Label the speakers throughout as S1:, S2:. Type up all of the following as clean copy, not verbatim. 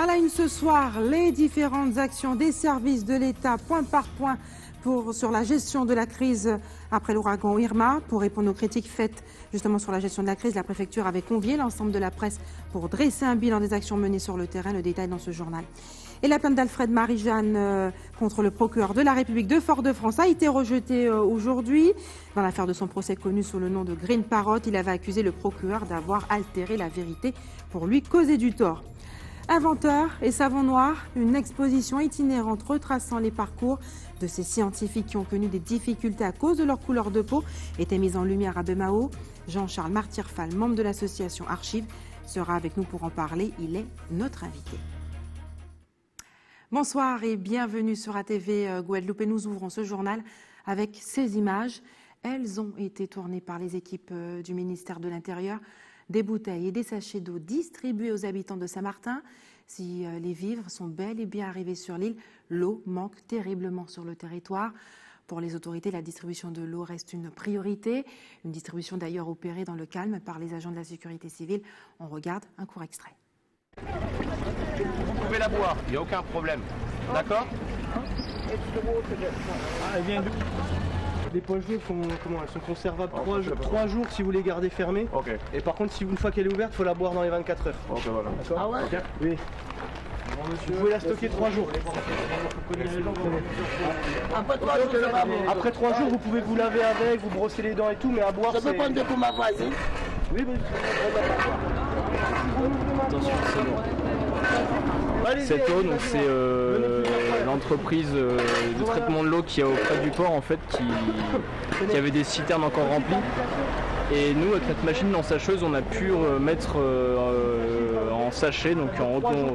S1: À la une ce soir, les différentes actions des services de l'État, point par point, sur la gestion de la crise après l'ouragan Irma. Pour répondre aux critiques faites justement sur la gestion de la crise, la préfecture avait convié l'ensemble de la presse pour dresser un bilan des actions menées sur le terrain. Le détail dans ce journal. Et la plainte d'Alfred Marie-Jeanne contre le procureur de la République de Fort-de-France a été rejetée aujourd'hui. Dans l'affaire de son procès connu sous le nom de Green Parrot, il avait accusé le procureur d'avoir altéré la vérité pour lui causer du tort. Inventeurs et savants noirs, une exposition itinérante retraçant les parcours de ces scientifiques qui ont connu des difficultés à cause de leur couleur de peau était mise en lumière à Bemao. Jean-Charles Martyr-Fall, membre de l'association Archives, sera avec nous pour en parler. Il est notre invité. Bonsoir et bienvenue sur ATV Guadeloupe. Et nous ouvrons ce journal avec ces images. Elles ont été tournées par les équipes du ministère de l'Intérieur. Des bouteilles et des sachets d'eau distribués aux habitants de Saint-Martin. Si les vivres sont bel et bien arrivés sur l'île, l'eau manque terriblement sur le territoire. Pour les autorités, la distribution de l'eau reste une priorité. Une distribution d'ailleurs opérée dans le calme par les agents de la sécurité civile. On regarde un court extrait.
S2: Vous pouvez la boire, il n'y a aucun problème. D'accord ?
S3: Elle vient d'où ? Les poches d'eau elles sont conservables 3 jours si vous les gardez fermées.
S2: Okay.
S3: Et par contre, une fois qu'elle est ouverte, il faut la boire dans les 24 heures.
S2: Ok, voilà.
S3: D'accord ?
S4: Ah ouais ?
S3: Okay. Oui. Vous pouvez la stocker 3 jours. Après 3 jours, vous pouvez vous laver avec, vous brosser les dents et tout, mais à boire,
S4: je peux prendre de pour ma voisine.
S3: Oui,
S5: attention, c'est lourd. Cette eau, donc c'est l'entreprise de traitement de l'eau qui est auprès du port en fait, qui avait des citernes encore remplies. Et nous, avec notre machine lançacheuse, on a pu mettre en sachet, donc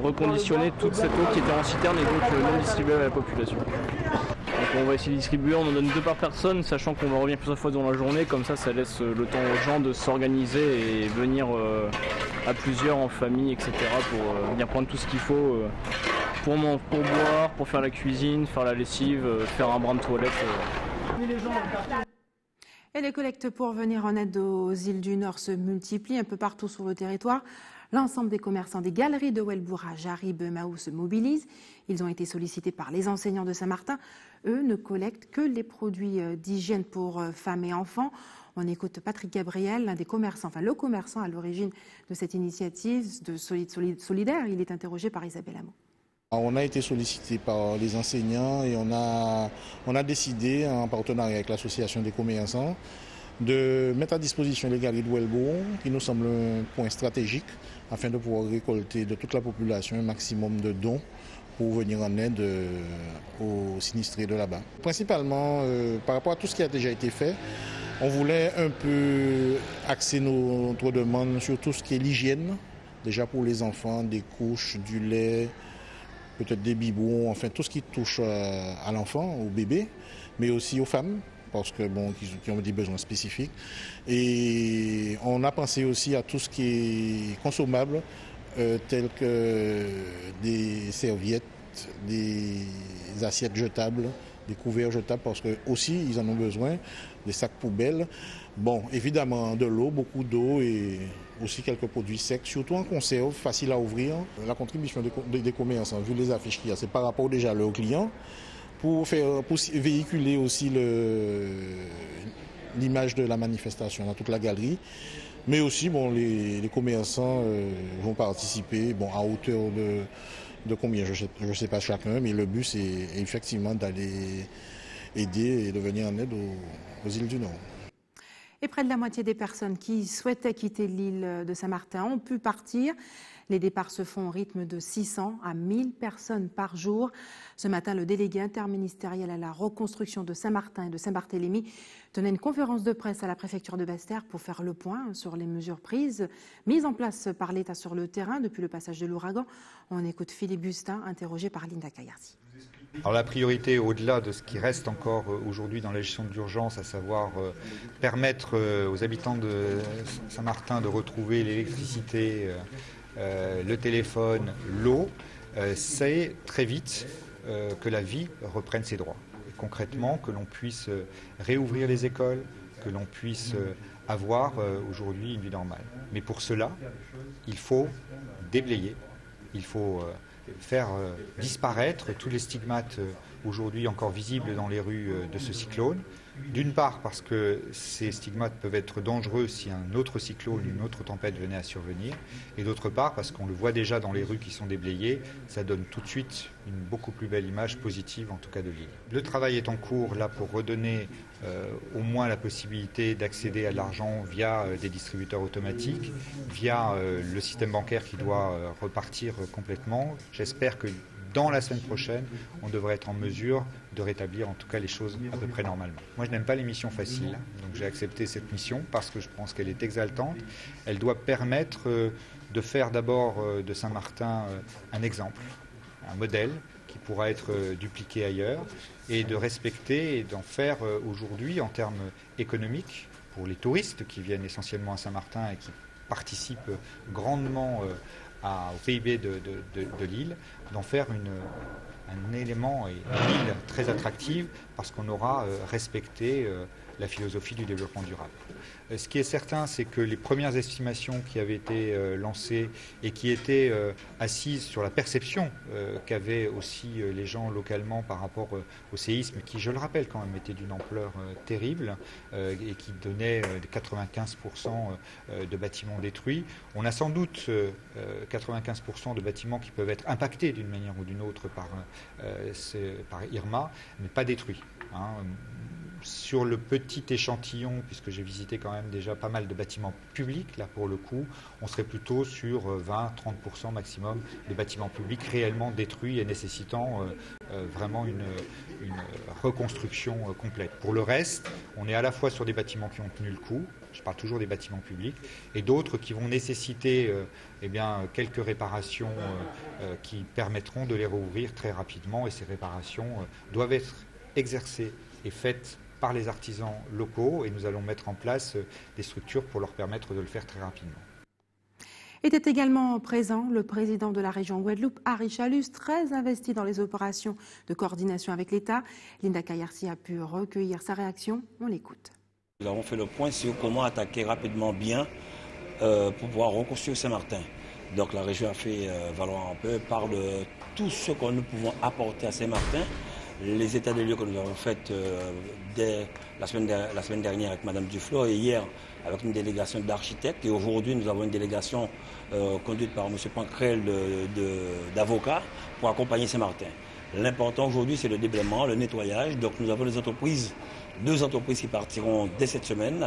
S5: reconditionner toute cette eau qui était en citerne et donc non distribuée à la population. Donc on va essayer de distribuer, on en donne 2 par personne, sachant qu'on va revenir plusieurs fois dans la journée, comme ça laisse le temps aux gens de s'organiser et venir à plusieurs en famille, etc. pour venir prendre tout ce qu'il faut pour boire, pour faire la cuisine, faire la lessive, faire un brin de toilette.
S1: Et les collectes pour venir en aide aux îles du Nord se multiplient un peu partout sur le territoire. L'ensemble des commerçants des galeries de Welboura, Jarry, Bemao se mobilisent. Ils ont été sollicités par les enseignants de Saint-Martin. Eux ne collectent que les produits d'hygiène pour femmes et enfants. On écoute Patrick Gabriel, l'un des commerçants, enfin le commerçant à l'origine de cette initiative de solidaire. Il est interrogé par Isabelle Hameau.
S6: On a été sollicité par les enseignants et on a décidé, en partenariat avec l'association des commerçants, de mettre à disposition les galeries de Welboura, qui nous semble un point stratégique, afin de pouvoir récolter de toute la population un maximum de dons pour venir en aide aux sinistrés de là-bas. Principalement, par rapport à tout ce qui a déjà été fait, on voulait un peu axer notre demande sur tout ce qui est l'hygiène, déjà pour les enfants, des couches, du lait, peut-être des biberons, enfin tout ce qui touche à l'enfant, au bébé, mais aussi aux femmes, parce que qui ont des besoins spécifiques. Et on a pensé aussi à tout ce qui est consommable, tel que des serviettes, des assiettes jetables, des couverts jetables, parce que aussi ils en ont besoin, des sacs poubelles. Bon, évidemment de l'eau, beaucoup d'eau et aussi quelques produits secs, surtout en conserve, facile à ouvrir. La contribution des commerçants, vu les affiches qu'il y a, c'est par rapport déjà à leurs clients, pour véhiculer aussi l'image de la manifestation dans toute la galerie. Mais aussi, les commerçants vont participer à hauteur de combien, je ne sais pas chacun, mais le but c'est effectivement d'aller aider et de venir en aide aux îles du Nord.
S1: Et près de la moitié des personnes qui souhaitaient quitter l'île de Saint-Martin ont pu partir. Les départs se font au rythme de 600 à 1000 personnes par jour. Ce matin, le délégué interministériel à la reconstruction de Saint-Martin et de Saint-Barthélemy tenait une conférence de presse à la préfecture de Basse-Terre pour faire le point sur les mesures prises, mises en place par l'État sur le terrain depuis le passage de l'ouragan. On écoute Philippe Bustin, interrogé par Linda Kayarsi.
S7: Alors la priorité, au-delà de ce qui reste encore aujourd'hui dans la gestion de l'urgence, à savoir permettre aux habitants de Saint-Martin de retrouver l'électricité, le téléphone, l'eau, c'est très vite que la vie reprenne ses droits. Et concrètement, que l'on puisse réouvrir les écoles, que l'on puisse avoir aujourd'hui une vie normale. Mais pour cela, il faut déblayer, il faut faire disparaître tous les stigmates aujourd'hui encore visibles dans les rues de ce cyclone. D'une part parce que ces stigmates peuvent être dangereux si un autre cyclone, une autre tempête venait à survenir, et d'autre part parce qu'on le voit déjà dans les rues qui sont déblayées, ça donne tout de suite une beaucoup plus belle image positive en tout cas de l'île. Le travail est en cours là pour redonner au moins la possibilité d'accéder à l'argent via des distributeurs automatiques, via le système bancaire qui doit repartir complètement. J'espère que dans la semaine prochaine, on devrait être en mesure de rétablir en tout cas les choses à peu près normalement. Moi, je n'aime pas les missions faciles, donc j'ai accepté cette mission parce que je pense qu'elle est exaltante. Elle doit permettre de faire d'abord de Saint-Martin un exemple, un modèle qui pourra être dupliqué ailleurs et de respecter et d'en faire aujourd'hui en termes économiques pour les touristes qui viennent essentiellement à Saint-Martin et qui participent grandement au PIB de l'île, d'en faire un élément et une île très attractive parce qu'on aura respecté la philosophie du développement durable. Ce qui est certain, c'est que les premières estimations qui avaient été lancées et qui étaient assises sur la perception qu'avaient aussi les gens localement par rapport au séisme, qui, je le rappelle, quand même était d'une ampleur terrible et qui donnait 95% de bâtiments détruits. On a sans doute 95% de bâtiments qui peuvent être impactés d'une manière ou d'une autre par Irma, mais pas détruits. Sur le petit échantillon, puisque j'ai visité quand même déjà pas mal de bâtiments publics, là pour le coup, on serait plutôt sur 20-30% maximum de bâtiments publics réellement détruits et nécessitant vraiment une reconstruction complète. Pour le reste, on est à la fois sur des bâtiments qui ont tenu le coup, je parle toujours des bâtiments publics, et d'autres qui vont nécessiter quelques réparations qui permettront de les rouvrir très rapidement, et ces réparations doivent être exercées et faites par les artisans locaux, et nous allons mettre en place des structures pour leur permettre de le faire très rapidement.
S1: Était également présent le président de la région Guadeloupe, Harry Chalus, très investi dans les opérations de coordination avec l'État. Linda Kayarsi a pu recueillir sa réaction. On l'écoute.
S4: Nous avons fait le point sur comment attaquer rapidement bien pour pouvoir reconstruire Saint-Martin. Donc la région a fait valoir un peu par de tout ce que nous pouvons apporter à Saint-Martin. Les états des lieux que nous avons faits dès la semaine dernière avec Mme Duflo et hier avec une délégation d'architectes. Et aujourd'hui, nous avons une délégation conduite par M. Pancrel d'avocats pour accompagner Saint-Martin. L'important aujourd'hui, c'est le déblaiement, le nettoyage. Donc nous avons deux entreprises qui partiront dès cette semaine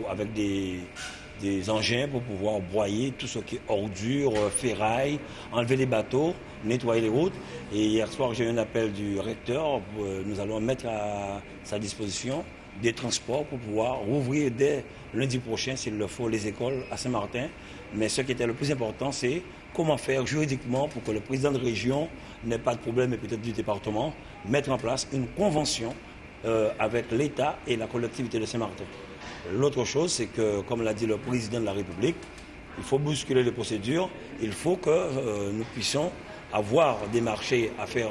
S4: avec des engins pour pouvoir broyer tout ce qui est ordures, ferraille, enlever les bateaux, nettoyer les routes. Et hier soir, j'ai eu un appel du recteur. Nous allons mettre à sa disposition des transports pour pouvoir rouvrir dès lundi prochain, s'il le faut, les écoles à Saint-Martin. Mais ce qui était le plus important, c'est comment faire juridiquement pour que le président de région n'ait pas de problème, et peut-être du département, mettre en place une convention avec l'État et la collectivité de Saint-Martin. L'autre chose, c'est que, comme l'a dit le président de la République, il faut bousculer les procédures, il faut que nous puissions avoir des marchés à faire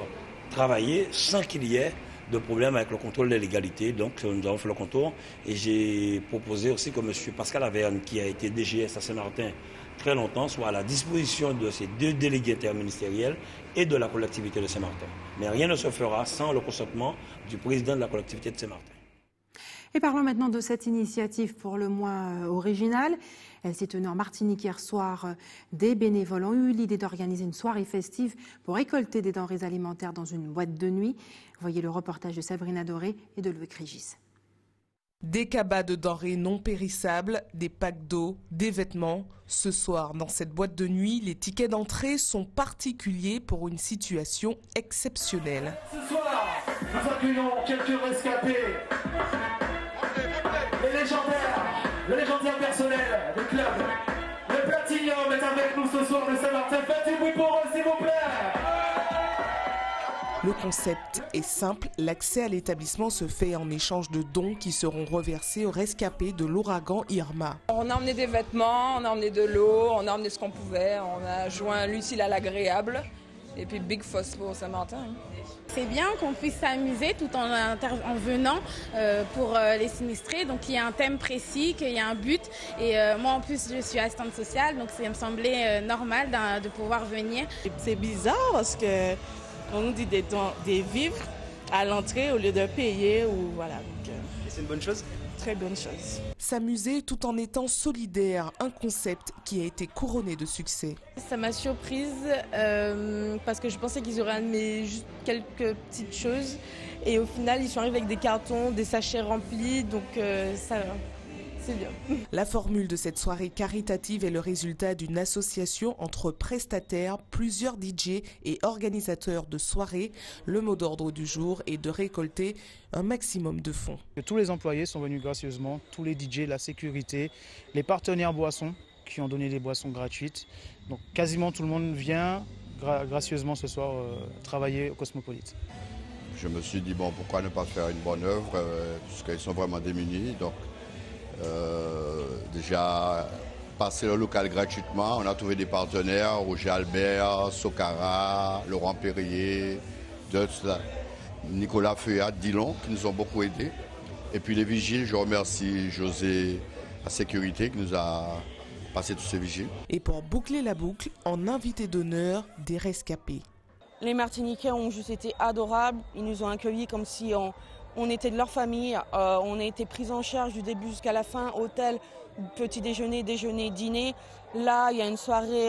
S4: travailler sans qu'il y ait de problème avec le contrôle de légalité. Donc nous avons fait le contour et j'ai proposé aussi que M. Pascal Averne, qui a été DGS à Saint-Martin très longtemps, soit à la disposition de ces deux délégués interministériels et de la collectivité de Saint-Martin. Mais rien ne se fera sans le consentement du président de la collectivité de Saint-Martin.
S1: Et parlons maintenant de cette initiative pour le moins originale. Elle s'est tenue en Martinique hier soir. Des bénévoles ont eu l'idée d'organiser une soirée festive pour récolter des denrées alimentaires dans une boîte de nuit. Voyez le reportage de Sabrina Doré et de Loïc Régis.
S8: Des cabas de denrées non périssables, des packs d'eau, des vêtements. Ce soir, dans cette boîte de nuit, les tickets d'entrée sont particuliers pour une situation exceptionnelle.
S9: Ce soir, nous accueillons quelques rescapés. Le légendaire personnel du club. Le Platinum est avec nous ce soir de Saint-Martin. Faites du bruit pour eux, s'il vous plaît.
S8: Le concept est simple, l'accès à l'établissement se fait en échange de dons qui seront reversés aux rescapés de l'ouragan Irma.
S10: On a emmené des vêtements, on a emmené de l'eau, on a emmené ce qu'on pouvait, on a joint l'utile à l'agréable. Et puis Big Foss pour Saint-Martin. Hein.
S11: C'est bien qu'on puisse s'amuser tout en venant pour les sinistrés. Donc il y a un thème précis, qu'il y a un but. Et moi en plus je suis assistante sociale, donc ça me semblait normal de pouvoir venir.
S12: C'est bizarre parce qu'on nous dit des vivres à l'entrée au lieu de payer. Ou voilà.
S3: Et c'est une bonne chose ?
S12: Très bonne chose.
S8: S'amuser tout en étant solidaire, un concept qui a été couronné de succès.
S13: Ça m'a surprise parce que je pensais qu'ils auraient amené juste quelques petites choses et au final ils sont arrivés avec des cartons, des sachets remplis, donc ça c'est bien.
S8: La formule de cette soirée caritative est le résultat d'une association entre prestataires, plusieurs DJ et organisateurs de soirées. Le mot d'ordre du jour est de récolter un maximum de fonds.
S3: Tous les employés sont venus gracieusement, tous les DJ, la sécurité, les partenaires boissons qui ont donné des boissons gratuites. Donc quasiment tout le monde vient gracieusement ce soir travailler au Cosmopolite.
S14: Je me suis dit, bon, pourquoi ne pas faire une bonne œuvre, puisqu'ils sont vraiment démunis. Donc, déjà passer le local gratuitement, on a trouvé des partenaires, Roger Albert, Sokara, Laurent Perrier, Dutz, Nicolas Feuillat, Dillon qui nous ont beaucoup aidés. Et puis les vigiles, je remercie José, la sécurité qui nous a passé tous ces vigiles.
S8: Et pour boucler la boucle, en invité d'honneur, des rescapés.
S15: Les Martiniquais ont juste été adorables, ils nous ont accueillis comme si on était de leur famille, on a été pris en charge du début jusqu'à la fin, hôtel, petit déjeuner, dîner. Là, il y a une soirée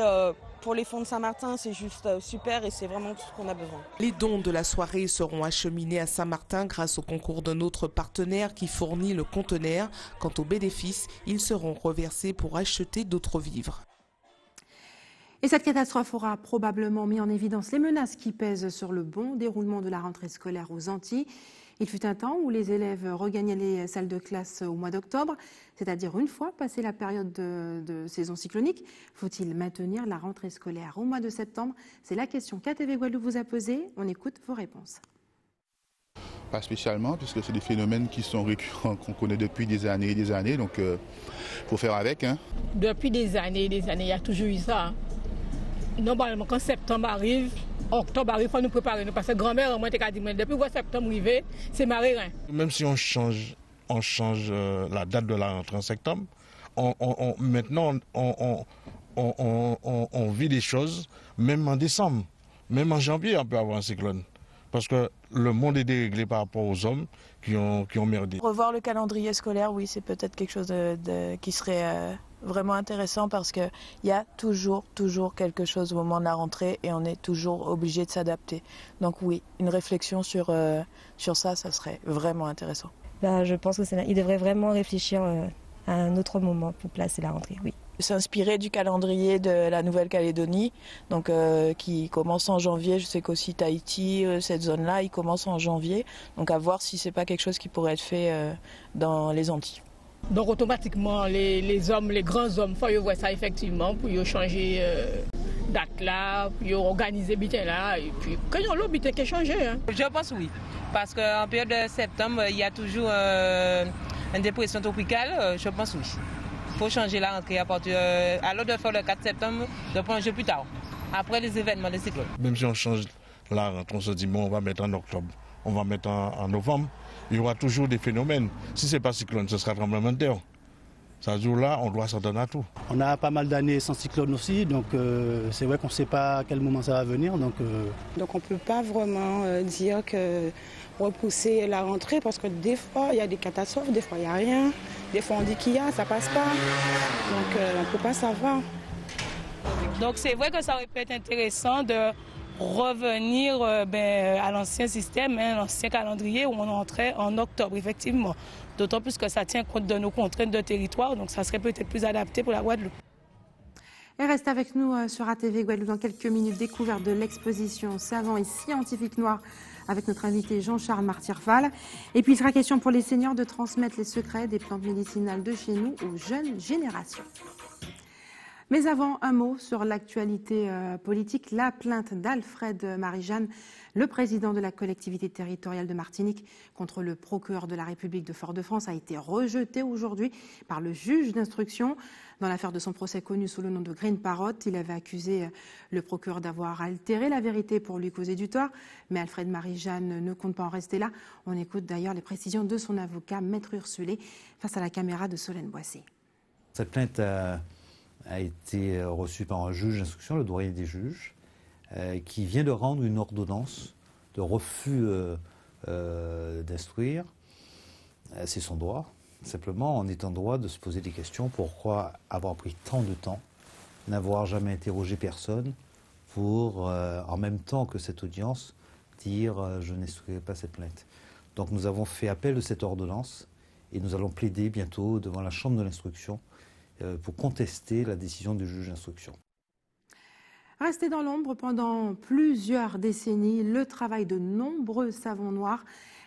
S15: pour les fonds de Saint-Martin, c'est juste super et c'est vraiment tout ce qu'on a besoin.
S8: Les dons de la soirée seront acheminés à Saint-Martin grâce au concours d'un autre partenaire qui fournit le conteneur. Quant aux bénéfices, ils seront reversés pour acheter d'autres vivres.
S1: Et cette catastrophe aura probablement mis en évidence les menaces qui pèsent sur le bon déroulement de la rentrée scolaire aux Antilles. Il fut un temps où les élèves regagnaient les salles de classe au mois d'octobre, c'est-à-dire une fois passée la période de saison cyclonique. Faut-il maintenir la rentrée scolaire au mois de septembre? C'est la question qu'ATV Guadeloupe vous a posée. On écoute vos réponses.
S6: Pas spécialement, puisque c'est des phénomènes qui sont récurrents, qu'on connaît depuis des années et des années, donc il faut faire avec. Hein.
S16: Depuis des années, il y a toujours eu ça. Hein. Normalement, quand septembre arrive, octobre arrive, il faut nous préparer. Parce que grand-mère, moi, depuis que septembre arrive, c'est marré.
S17: Même si on change la date de la rentrée en septembre, maintenant, on vit des choses, même en décembre. Même en janvier, on peut avoir un cyclone. Parce que le monde est déréglé par rapport aux hommes qui ont merdé.
S18: Revoir le calendrier scolaire, oui, c'est peut-être quelque chose qui serait vraiment intéressant parce qu'il y a toujours quelque chose au moment de la rentrée et on est toujours obligé de s'adapter. Donc oui, une réflexion sur ça serait vraiment intéressant.
S19: Là, je pense qu'il devrait vraiment réfléchir à un autre moment pour placer la rentrée, oui.
S18: S'inspirer du calendrier de la Nouvelle-Calédonie, donc qui commence en janvier. Je sais qu'aussi Tahiti, cette zone-là, il commence en janvier. Donc à voir si c'est pas quelque chose qui pourrait être fait dans les Antilles.
S16: Donc automatiquement, les hommes, les grands hommes, il faut voir ça effectivement pour changer date là, pour organiser bitin là, et puis quand il y a l'autre bitin qui a changé. Hein.
S20: Je pense oui, parce qu'en période de septembre, il y a toujours une dépression tropicale, je pense oui. Il faut changer la rentrée à partir alors de faire le 4 septembre, de prendre un jeu plus tard, après les événements des cyclones.
S17: Même si on change la rentrée, on se dit bon, on va mettre en octobre, on va mettre en novembre, il y aura toujours des phénomènes. Si ce n'est pas cyclone, ce sera tremblement de terre. Ça jour-là, on doit s'attendre à tout.
S3: On a pas mal d'années sans cyclone aussi, donc c'est vrai qu'on ne sait pas à quel moment ça va venir. Donc
S21: on ne peut pas vraiment dire que repousser la rentrée parce que des fois il y a des catastrophes, des fois il n'y a rien, des fois on dit qu'il y a, ça passe pas, donc on ne peut pas savoir.
S20: Donc c'est vrai que ça aurait pu être intéressant de revenir à l'ancien système, l'ancien calendrier où on entrait en octobre effectivement, d'autant plus que ça tient compte de nos contraintes de territoire, donc ça serait peut-être plus adapté pour la Guadeloupe.
S1: Et reste avec nous sur ATV Guadeloupe dans quelques minutes, découverte de l'exposition Savants et scientifiques noirs avec notre invité Jean-Charles Martirval. Et puis il sera question pour les seniors de transmettre les secrets des plantes médicinales de chez nous aux jeunes générations. Mais avant, un mot sur l'actualité politique. La plainte d'Alfred Marie-Jeanne, le président de la collectivité territoriale de Martinique, contre le procureur de la République de Fort-de-France a été rejetée aujourd'hui par le juge d'instruction. Dans l'affaire de son procès connu sous le nom de Green Parrot, il avait accusé le procureur d'avoir altéré la vérité pour lui causer du tort. Mais Alfred Marie-Jeanne ne compte pas en rester là. On écoute d'ailleurs les précisions de son avocat, Maître Ursulé, face à la caméra de Solène Boissé.
S2: Cette plainte a été reçue par un juge d'instruction, le doyen des juges, qui vient de rendre une ordonnance de refus d'instruire. C'est son droit. Simplement, on est en droit de se poser des questions. Pourquoi avoir pris tant de temps, n'avoir jamais interrogé personne pour, en même temps que cette audience, dire je n'instruirai pas cette plainte. Donc nous avons fait appel de cette ordonnance et nous allons plaider bientôt devant la Chambre de l'instruction pour contester la décision du juge d'instruction.
S1: Resté dans l'ombre pendant plusieurs décennies, le travail de nombreux savants noirs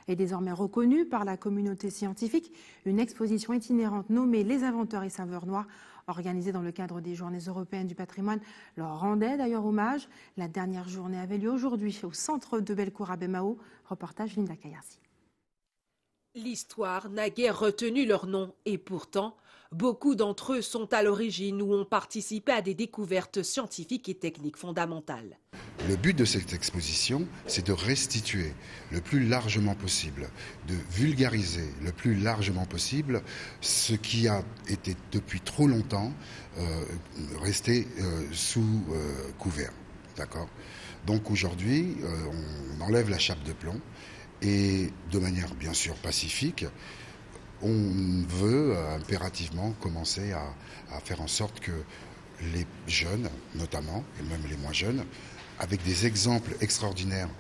S1: est désormais reconnu par la communauté scientifique. Une exposition itinérante nommée Les inventeurs et saveurs noirs, organisée dans le cadre des Journées européennes du patrimoine, leur rendait d'ailleurs hommage. La dernière journée avait lieu aujourd'hui au centre de Bellecour à Bemao. Reportage Linda Kayarsi.
S22: L'histoire n'a guère retenu leur nom et pourtant, beaucoup d'entre eux sont à l'origine ou ont participé à des découvertes scientifiques et techniques fondamentales.
S23: Le but de cette exposition, c'est de restituer le plus largement possible, de vulgariser le plus largement possible ce qui a été depuis trop longtemps resté sous couvert. D'accord ? Donc aujourd'hui, on enlève la chape de plomb et de manière bien sûr pacifique, on veut impérativement commencer à faire en sorte que les jeunes, notamment, et même les moins jeunes, avec des exemples extraordinaires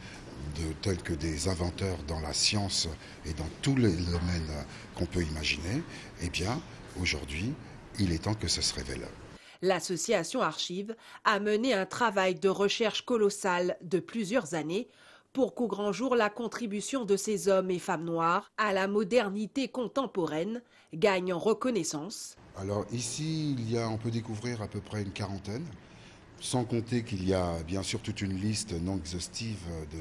S23: tels que des inventeurs dans la science et dans tous les domaines qu'on peut imaginer, eh bien, aujourd'hui, il est temps que ça se révèle.
S22: L'association Archives a mené un travail de recherche colossal de plusieurs années pour qu'au grand jour, la contribution de ces hommes et femmes noirs à la modernité contemporaine gagne en reconnaissance.
S23: Alors ici, on peut découvrir à peu près une quarantaine, sans compter qu'il y a bien sûr toute une liste non exhaustive de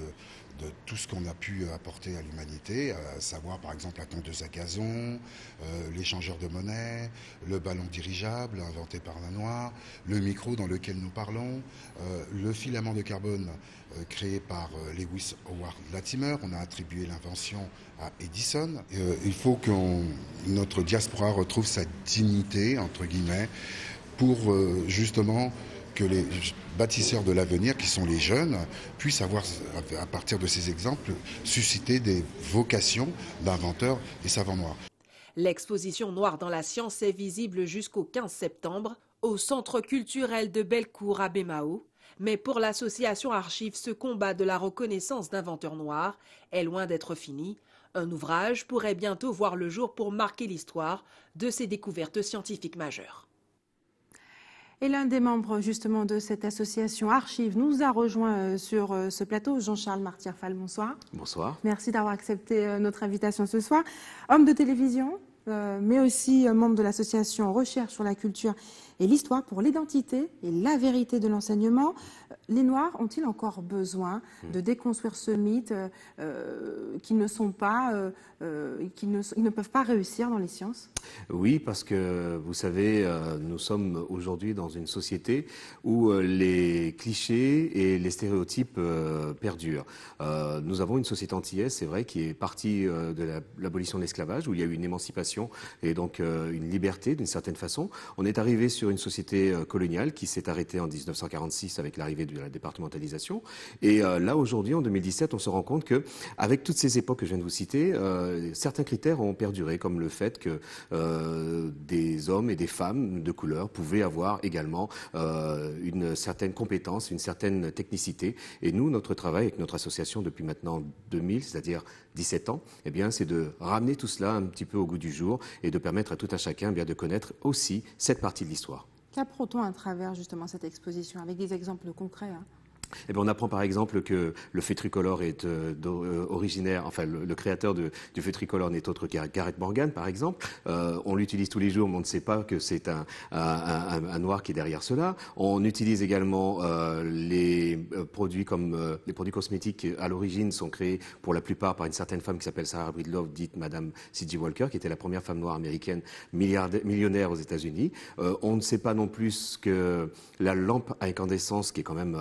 S23: tout ce qu'on a pu apporter à l'humanité, à savoir par exemple la tondeuse à gazon, l'échangeur de monnaie, le ballon dirigeable inventé par un noir, le micro dans lequel nous parlons, le filament de carbone créé par Lewis Howard Latimer. On a attribué l'invention à Edison. Il faut que notre diaspora retrouve sa dignité, entre guillemets, pour justement que les bâtisseurs de l'avenir, qui sont les jeunes, puissent avoir, à partir de ces exemples, susciter des vocations d'inventeurs et savants noirs.
S22: L'exposition Noir dans la science est visible jusqu'au 15 septembre au Centre culturel de Bellecour à Bemao. Mais pour l'association Archives, ce combat de la reconnaissance d'inventeurs noirs est loin d'être fini. Un ouvrage pourrait bientôt voir le jour pour marquer l'histoire de ces découvertes scientifiques majeures.
S1: Et l'un des membres justement de cette association Archives nous a rejoint sur ce plateau, Jean-Charles Martyr-Fall, bonsoir.
S24: Bonsoir.
S1: Merci d'avoir accepté notre invitation ce soir. Homme de télévision, mais aussi membre de l'association Recherche sur la culture et l'histoire pour l'identité et la vérité de l'enseignement. Les Noirs ont-ils encore besoin de déconstruire ce mythe qu'ils ne sont pas, ils ne peuvent pas réussir dans les sciences?
S24: Oui, parce que vous savez, nous sommes aujourd'hui dans une société où les clichés et les stéréotypes perdurent. Nous avons une société antillaise, c'est vrai, qui est partie de l'abolition de l'esclavage, où il y a eu une émancipation et donc une liberté d'une certaine façon. On est arrivé sur une société coloniale qui s'est arrêtée en 1946 avec l'arrivée de la départementalisation. Et là, aujourd'hui, en 2017, on se rend compte que, avec toutes ces époques que je viens de vous citer, certains critères ont perduré, comme le fait que des hommes et des femmes de couleur pouvaient avoir également une certaine compétence, une certaine technicité. Et nous, notre travail avec notre association depuis maintenant 2000, c'est-à-dire 17 ans, eh bien, c'est de ramener tout cela un petit peu au goût du jour et de permettre à tout un chacun bien de connaître aussi cette partie de l'histoire.
S1: Qu'apprend-on à travers justement cette exposition, avec des exemples concrets
S24: Eh bien, on apprend par exemple que le feu tricolore est originaire, enfin le créateur du feu tricolore n'est autre que Gareth Morgan par exemple. On l'utilise tous les jours, mais on ne sait pas que c'est un noir qui est derrière cela. On utilise également les produits comme les produits cosmétiques à l'origine sont créés pour la plupart par une certaine femme qui s'appelle Sarah Breedlove, dite Madame C.J. Walker, qui était la première femme noire américaine millionnaire aux États-Unis. On ne sait pas non plus que la lampe à incandescence, qui est quand même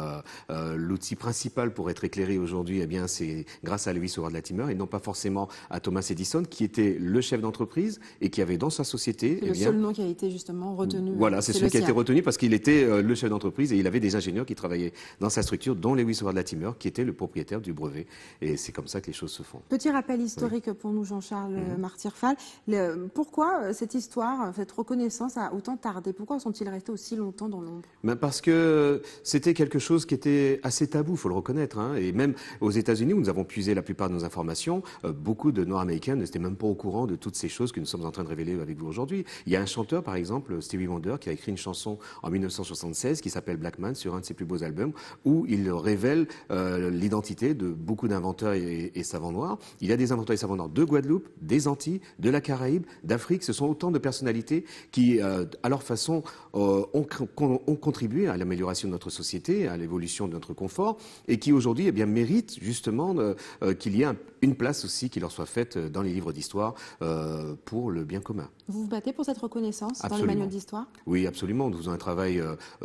S24: l'outil principal pour être éclairé aujourd'hui, eh bien, c'est grâce à Lewis Howard Latimer et non pas forcément à Thomas Edison, qui était le chef d'entreprise et qui avait dans sa société.
S1: C'est le seul nom qui a été justement retenu.
S24: Voilà, c'est celui qui a été retenu parce qu'il était le chef d'entreprise et il avait des ingénieurs qui travaillaient dans sa structure, dont Lewis Howard Latimer, qui était le propriétaire du brevet. Et c'est comme ça que les choses se font.
S1: Petit rappel historique pour nous, Jean-Charles Martyr-Fall. Pourquoi cette histoire, cette reconnaissance a autant tardé? Pourquoi sont-ils restés aussi longtemps dans l'ombre?
S24: Parce que c'était quelque chose qui était assez tabou, il faut le reconnaître. Hein. Et même aux États-Unis, où nous avons puisé la plupart de nos informations, beaucoup de Noirs américains n'étaient même pas au courant de toutes ces choses que nous sommes en train de révéler avec vous aujourd'hui. Il y a un chanteur, par exemple, Stevie Wonder, qui a écrit une chanson en 1976 qui s'appelle Black Man, sur un de ses plus beaux albums, où il révèle l'identité de beaucoup d'inventeurs et savants noirs. Il y a des inventeurs et savants noirs de Guadeloupe, des Antilles, de la Caraïbe, d'Afrique. Ce sont autant de personnalités qui, à leur façon, ont contribué à l'amélioration de notre société, à l'évolution de notre confort, et qui aujourd'hui méritent justement qu'il y ait une place aussi qui leur soit faite dans les livres d'histoire pour le bien commun.
S1: Vous vous battez pour cette reconnaissance
S24: Absolument.
S1: dans les manuels d'histoire?
S24: Oui, absolument. Nous faisons un travail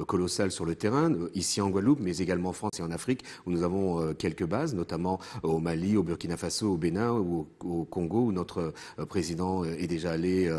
S24: colossal sur le terrain, ici en Guadeloupe, mais également en France et en Afrique, où nous avons quelques bases, notamment au Mali, au Burkina Faso, au Bénin, ou au Congo, où notre président est déjà allé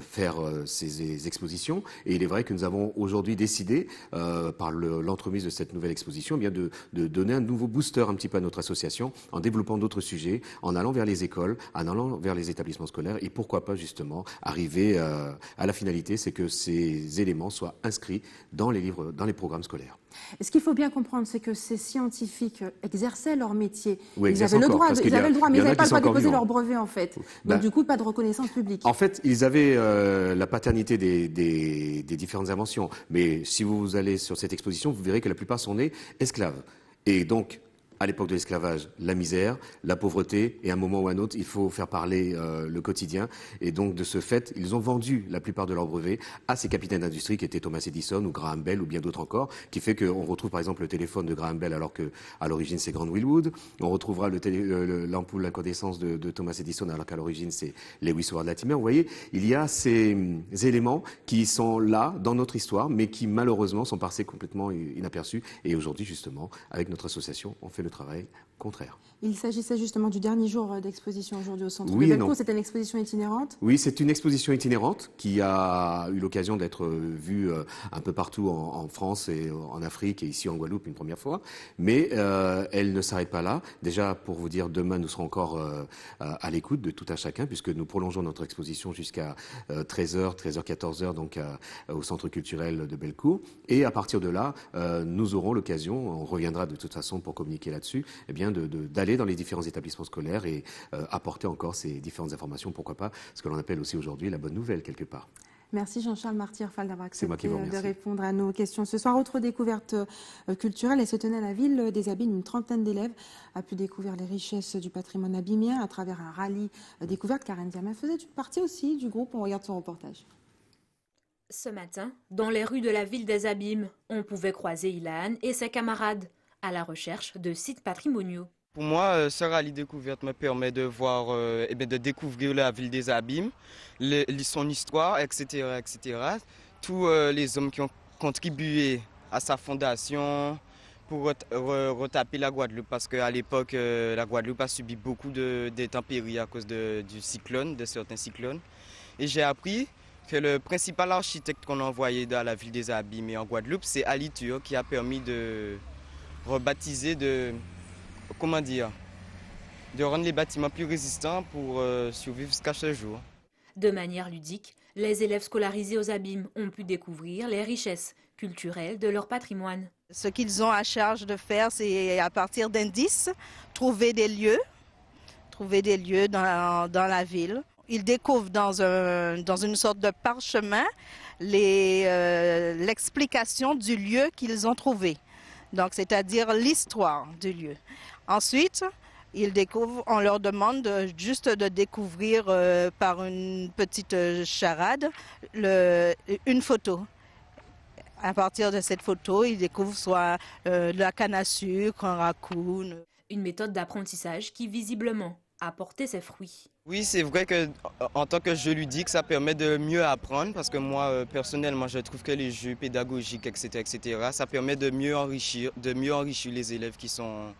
S24: faire ses expositions. Et il est vrai que nous avons aujourd'hui décidé, par l'entremise de cette nouvelle exposition, eh bien de donner un nouveau booster un petit peu à notre association, en développant d'autres sujets, en allant vers les écoles, en allant vers les établissements scolaires, et pourquoi pas justement arriver à la finalité, c'est que ces éléments soient inscrits dans les livres, dans les programmes scolaires.
S1: Et ce qu'il faut bien comprendre, c'est que ces scientifiques exerçaient leur métier.
S24: Oui,
S1: ils avaient le droit, mais ils n'avaient pas le droit de déposer leur brevet en fait. Donc du coup, pas de reconnaissance publique.
S24: En fait, ils avaient la paternité des différentes inventions. Mais si vous allez sur cette exposition, vous verrez que la plupart sont nés esclaves. Et donc, à l'époque de l'esclavage, la misère, la pauvreté, et à un moment ou à un autre, il faut faire parler le quotidien. Et donc, de ce fait, ils ont vendu la plupart de leurs brevets à ces capitaines d'industrie qui étaient Thomas Edison ou Graham Bell ou bien d'autres encore, qui fait qu'on retrouve par exemple le téléphone de Graham Bell alors que à l'origine c'est Grant Willwood. On retrouvera l'ampoule incandescence de Thomas Edison alors qu'à l'origine c'est Lewis Howard Latimer. Vous voyez, il y a ces éléments qui sont là dans notre histoire, mais qui malheureusement sont passés complètement inaperçus. Et aujourd'hui, justement, avec notre association, on fait le travail contraire.
S1: Il s'agissait justement du dernier jour d'exposition aujourd'hui au Centre de
S24: Bellecour.
S1: C'était une exposition itinérante?
S24: Oui, c'est une exposition itinérante qui a eu l'occasion d'être vue un peu partout en France et en Afrique et ici en Guadeloupe une première fois. Mais elle ne s'arrête pas là. Déjà, pour vous dire, demain, nous serons encore à l'écoute de tout un chacun puisque nous prolongeons notre exposition jusqu'à 13h, 14h, donc au Centre culturel de Bellecour. Et à partir de là, nous aurons l'occasion, on reviendra de toute façon pour communiquer là-dessus, eh bien d'aller dans les différents établissements scolaires et apporter encore ces différentes informations, pourquoi pas, ce que l'on appelle aussi aujourd'hui la bonne nouvelle quelque part.
S1: Merci Jean-Charles Martyr-Fall d'avoir accepté
S24: de
S1: répondre à nos questions ce soir. Autre découverte culturelle, elle se tenait à la ville des Abîmes. Une trentaine d'élèves a pu découvrir les richesses du patrimoine abîmien à travers un rallye découverte. Karen Diama faisait partie aussi du groupe. On regarde son reportage.
S4: Ce matin, dans les rues de la ville des Abîmes, on pouvait croiser Ilan et ses camarades à la recherche de sites patrimoniaux.
S5: Pour moi, ce rallye découverte me permet de voir, de découvrir la ville des Abîmes, son histoire, etc., etc. Tous les hommes qui ont contribué à sa fondation pour retaper la Guadeloupe, parce qu'à l'époque, la Guadeloupe a subi beaucoup d'intempéries à cause de certains cyclones. Et j'ai appris que le principal architecte qu'on a envoyé dans la ville des Abîmes et en Guadeloupe, c'est Ali Tur, qui a permis de rebaptiser, de rendre les bâtiments plus résistants pour survivre jusqu'à ce jour.
S4: De manière ludique, les élèves scolarisés aux Abîmes ont pu découvrir les richesses culturelles de leur patrimoine.
S7: Ce qu'ils ont à charge de faire, c'est à partir d'indices, trouver des lieux dans la ville. Ils découvrent dans une sorte de parchemin l'explication du lieu qu'ils ont trouvé. donc c'est-à-dire l'histoire du lieu. Ensuite, ils découvrent, on leur demande juste de découvrir par une petite charade une photo. À partir de cette photo, ils découvrent soit de la canne à sucre, un raccoon.
S4: Une méthode d'apprentissage qui visiblement a porté ses fruits.
S5: Oui, c'est vrai qu'en tant que jeu ludique, ça permet de mieux apprendre parce que moi, personnellement, je trouve que les jeux pédagogiques, etc., ça permet de mieux enrichir les élèves qui sont,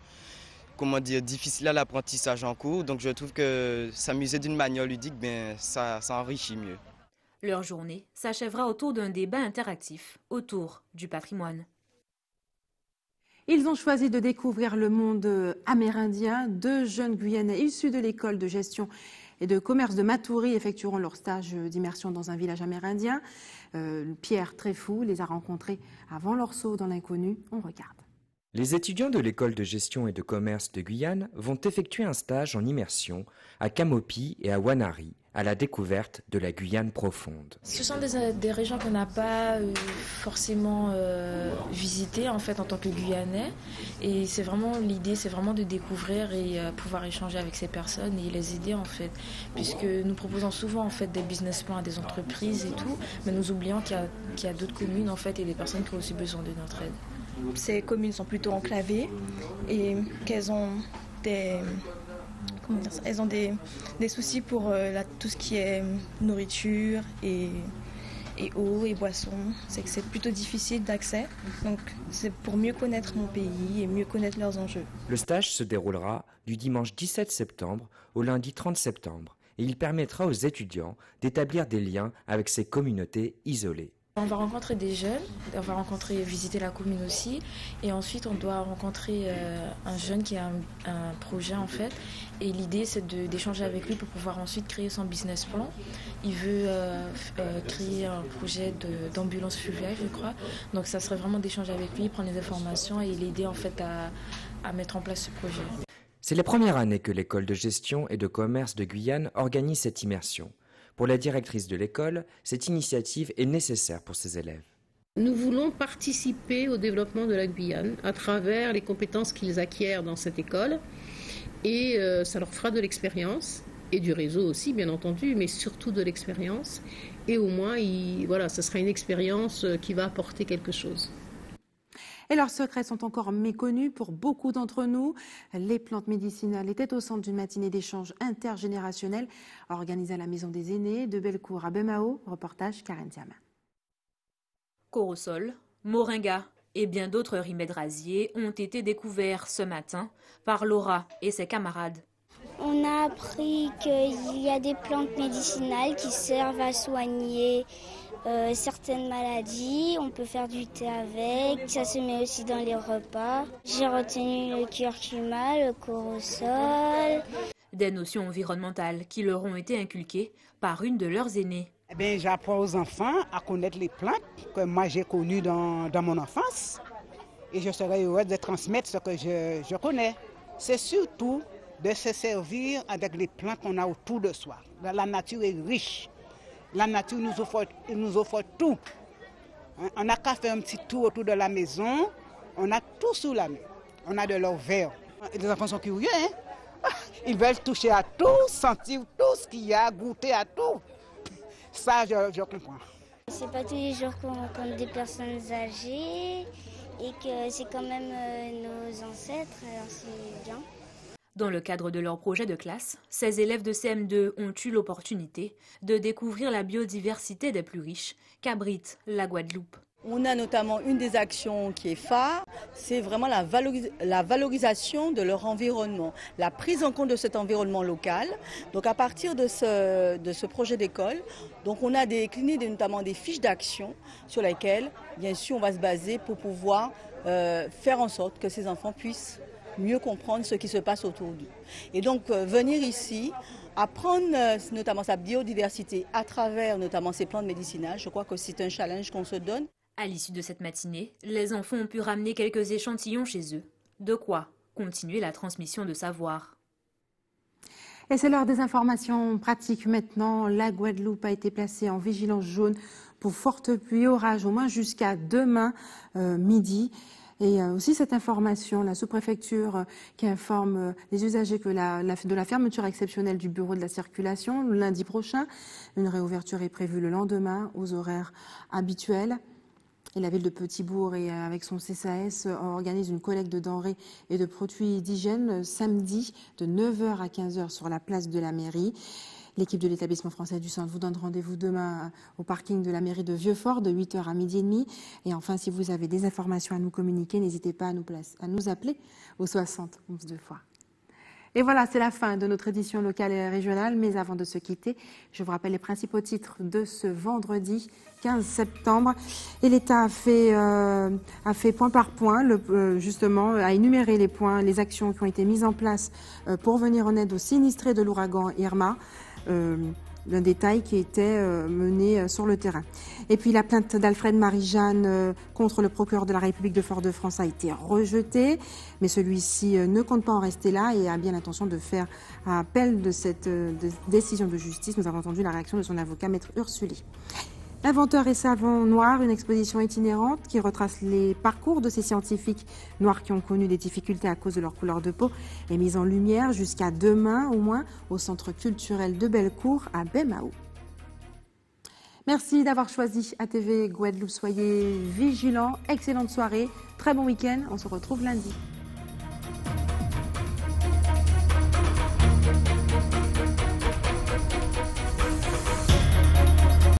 S5: comment dire, difficiles à l'apprentissage en cours. Donc je trouve que s'amuser d'une manière ludique, ça enrichit mieux.
S4: Leur journée s'achèvera autour d'un débat interactif autour du patrimoine.
S1: Ils ont choisi de découvrir le monde amérindien. 2 jeunes Guyanais issus de l'école de gestion et de commerce de Matoury effectueront leur stage d'immersion dans un village amérindien. Pierre Tréfou les a rencontrés avant leur saut dans l'inconnu. On regarde.
S9: Les étudiants de l'école de gestion et de commerce de Guyane vont effectuer un stage en immersion à Kamopi et à Wanari, à la découverte de la Guyane profonde.
S10: Ce sont des régions qu'on n'a pas forcément visitées en fait en tant que Guyanais, et c'est vraiment l'idée, c'est vraiment de découvrir et pouvoir échanger avec ces personnes et les aider en fait, puisque nous proposons souvent en fait des business plans à des entreprises et tout, mais nous oublions qu'il y a d'autres communes en fait et des personnes qui ont aussi besoin de notre aide.
S11: Ces communes sont plutôt enclavées et qu'elles ont des soucis pour tout ce qui est nourriture et eau et boissons. C'est que c'est plutôt difficile d'accès. Donc c'est pour mieux connaître mon pays et mieux connaître leurs enjeux.
S9: Le stage se déroulera du dimanche 17 septembre au lundi 30 septembre et il permettra aux étudiants d'établir des liens avec ces communautés isolées.
S10: On va rencontrer des jeunes, on va visiter la commune aussi, et ensuite on doit rencontrer un jeune qui a un projet en fait, et l'idée c'est d'échanger avec lui pour pouvoir ensuite créer son business plan. Il veut créer un projet d'ambulance fluviale, je crois, donc ça serait vraiment d'échanger avec lui, prendre les informations et l'aider en fait à mettre en place ce projet.
S9: C'est la première année que l'école de gestion et de commerce de Guyane organise cette immersion. Pour la directrice de l'école, cette initiative est nécessaire pour ses élèves.
S12: Nous voulons participer au développement de la Guyane à travers les compétences qu'ils acquièrent dans cette école. Et ça leur fera de l'expérience et du réseau aussi, bien entendu, mais surtout de l'expérience. Et au moins, ce sera une expérience qui va apporter quelque chose.
S1: Et leurs secrets sont encore méconnus pour beaucoup d'entre nous. Les plantes médicinales étaient au centre d'une matinée d'échange intergénérationnel organisée à la Maison des Aînés de Bellecour à Bemao. Reportage Karen Diama.
S4: Corosol, moringa et bien d'autres remèdes rasiers ont été découverts ce matin par Laura et ses camarades.
S25: On a appris qu'il y a des plantes médicinales qui servent à soigner certaines maladies, on peut faire du thé avec, ça se met aussi dans les repas. J'ai retenu le curcuma, le corosol.
S4: Des notions environnementales qui leur ont été inculquées par une de leurs aînées.
S26: J'apprends aux enfants à connaître les plantes que moi j'ai connues dans mon enfance et je serai heureuse de transmettre ce que je connais. C'est surtout de se servir avec les plantes qu'on a autour de soi. La nature est riche. La nature nous offre tout. On n'a qu'à faire un petit tour autour de la maison. On a tout sous la main. On a de l'eau verte. Les enfants sont curieux. Ils veulent toucher à tout, sentir tout ce qu'il y a, goûter à tout. Ça, je comprends.
S25: C'est pas tous les jours qu'on rencontre des personnes âgées et que c'est quand même nos ancêtres. Alors c'est bien.
S4: Dans le cadre de leur projet de classe, ces élèves de CM2 ont eu l'opportunité de découvrir la biodiversité des plus riches qu'abrite la Guadeloupe.
S27: On a notamment une des actions qui est phare, c'est vraiment la valorisation de leur environnement, la prise en compte de cet environnement local. Donc à partir de ce projet d'école, donc on a décliné notamment des fiches d'action sur lesquelles, bien sûr, on va se baser pour pouvoir faire en sorte que ces enfants puissent mieux comprendre ce qui se passe autour d'eux. Et donc venir ici, apprendre notamment sa biodiversité à travers notamment ces plantes médicinales, je crois que c'est un challenge qu'on se donne.
S4: À l'issue de cette matinée, les enfants ont pu ramener quelques échantillons chez eux. De quoi continuer la transmission de savoir.
S1: Et c'est l'heure des informations pratiques maintenant. La Guadeloupe a été placée en vigilance jaune pour fortes pluies, orages, au moins jusqu'à demain midi. Et aussi cette information, la sous-préfecture qui informe les usagers que de la fermeture exceptionnelle du bureau de la circulation le lundi prochain. Une réouverture est prévue le lendemain aux horaires habituels. Et la ville de Petit-Bourg, avec son CSAS, organise une collecte de denrées et de produits d'hygiène samedi de 9h à 15h sur la place de la mairie. L'équipe de l'établissement français du Centre vous donne rendez-vous demain au parking de la mairie de Vieux-Fort de 8h à 12h30. Et enfin, si vous avez des informations à nous communiquer, n'hésitez pas à nous appeler au 60 11 2 fois. Et voilà, c'est la fin de notre édition locale et régionale. Mais avant de se quitter, je vous rappelle les principaux titres de ce vendredi 15 septembre. Et l'État a fait point par point, justement, a énuméré les actions qui ont été mises en place pour venir en aide aux sinistrés de l'ouragan Irma. D'un détail qui était mené sur le terrain. Et puis la plainte d'Alfred Marie-Jeanne contre le procureur de la République de Fort-de-France a été rejetée, mais celui-ci ne compte pas en rester là et a bien l'intention de faire appel de cette décision de justice. Nous avons entendu la réaction de son avocat, Maître Ursuli. L'inventeur et savant noir, une exposition itinérante qui retrace les parcours de ces scientifiques noirs qui ont connu des difficultés à cause de leur couleur de peau, est mise en lumière jusqu'à demain au moins au Centre culturel de Bellecour à Baie-Mahault. Merci d'avoir choisi ATV Guadeloupe. Soyez vigilants, excellente soirée, très bon week-end. On se retrouve lundi.